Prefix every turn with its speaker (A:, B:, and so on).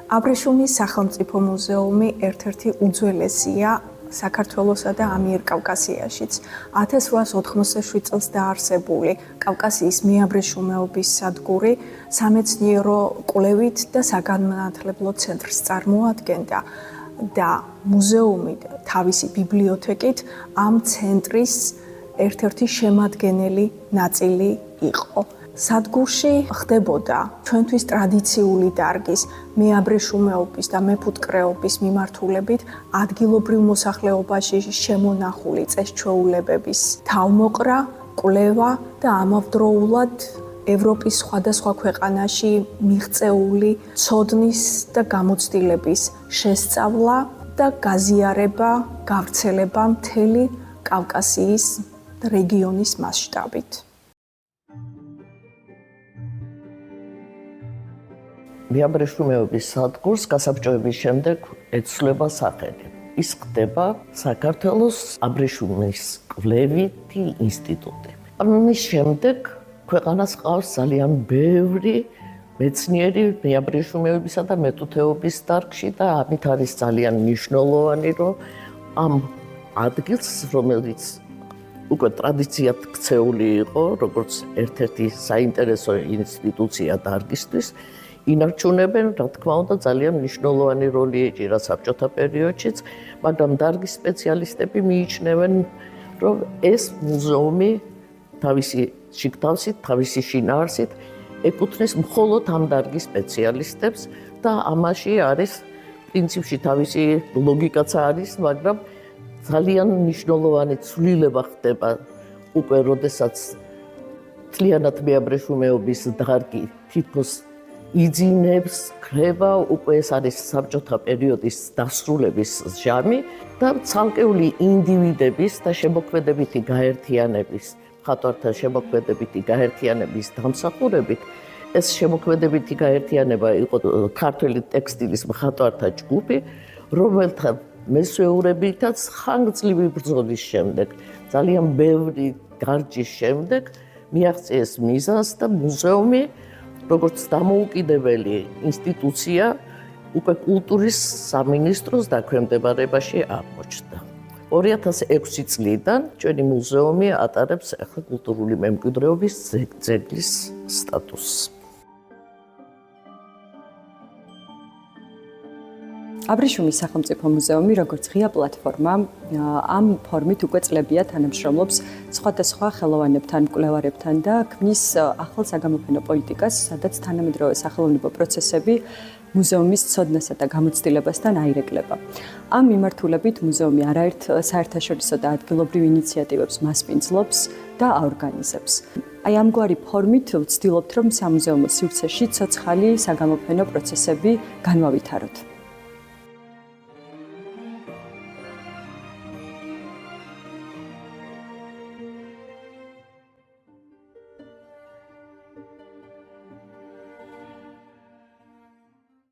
A: აბრეშუმის სახელმწიფო მუზეუმი ერთ-ერთი უძველესია საქართველოსა და ამიერკავკასიაშიც. 1887 წელს დაარსებული კავკასიის მიაბრეშუმეობის სადგური სამეცნიერო კვლევით და საგანმანათლებლო ცენტრს წარმოადგენდა და მუზეუმი თავისი ბიბლიოთეკით ამ ცენტრის ერთ-ერთი შემადგენელი ნაწილი იყო. სადგურში ხდებოდა ჩვენთვის ტრადიციული დარგის მეაბრეშუმეობის და მეფუტკრეობის მიმართულებით ადგილობრივ მოსახლეობაში შემონახული წესჩვეულებების თავმოყრა, კვლევა და ამავდროულად ევროპის სხვადასხვა ქვეყანაში მიღწეული ცოდნის და გამოცდილების შესწავლა და გაზიარება, გავრცელება მთელი კავკასიის რეგიონის მასშტაბით.
B: მეაბრეშუმეობის სადგურს გასაბჭოების შემდეგ ეცვლება სახელი. ის ხდება საქართველოს აბრეშუმის კვლევითი ინსტიტუტი. ამის შემდეგ ქვეყანას ყავს ძალიან ბევრი მეცნიერი მეაბრეშუმეობისა და მეთუთეობის დარგში და ამით არის ძალიან მნიშვნელოვანი, რომ ამ ადგილს, რომელიც უკვე ტრადიციად ქცეული იყო, როგორც ერთ-ერთი საინტერესო ინსტიტუცია დარგისთვის, ინარჩუნებენ, რა თქმა უნდა, ძალიან მნიშვნელოვანი როლი ეჭირა საბჭოთა პერიოდშიც, მაგრამ დარგის სპეციალისტები მიიჩნევენ, რომ ეს მუზეუმი თავისი შიგთავსით, თავისი შინაარსით ეკუთვნის მხოლოდ ამ დარგის სპეციალისტებს და ამაში არის პრინციპში თავისი ლოგიკაც არის, მაგრამ ძალიან მნიშვნელოვანი ცვლილება ხდება უკვე, როდესაც მთლიანად მეაბრეშუმეობის დარგი თითქოს იძინებს, ქრება, უკვე ეს არის საბჭოთა პერიოდის დასრულების ჟამი და ცალკეული ინდივიდების და შემოქმედებითი გაერთიანების, მხატვართა შემოქმედებითი გაერთიანების დამსახურებით, ეს შემოქმედებითი გაერთიანება იყო ქართული ტექსტილის მხატვართა ჯგუფი, რომელთა მესვეურებითაც ხანგრძლივი ბრძოლის შემდეგ, ძალიან ბევრი გარჯის შემდეგ მიაღწიეს მიზანს და მუზეუმი როგორც დამოუკიდებელი ინსტიტუცია უკვე კულტურის სამინისტროს დაქვემდებარებაში აღმოჩნდა. 2006 წლიდან ჩვენი მუზეუმი ატარებს ახლა კულტურული მემკვიდრეობის ძეგლის სტატუსს.
C: აბრეშუმის სახელმწიფო მუზეუმი, როგორც ღია პლატფორმა, ამ ფორმით უკვე წლებია თანამშრომლობს სხვადასხვა ხელოვანებთან, მკვლევარებთან და ქმნის ახალ საგამოფენო პოლიტიკას, სადაც თანამედროვე სახელოვნებო პროცესები მუზეუმის ცოდნასა და გამოცდილებასთან აირეკლება. ამ მიმართულებით მუზეუმი არაერთ საერთაშორისო და ადგილობრივ ინიციატივებს მასპინძლობს და აორგანიზებს. აი ამგვარი ფორმით ვცდილობთ, რომ სამუზეუმო სივრცეში ცოცხალი საგამოფენო პროცესები განვავითაროთ.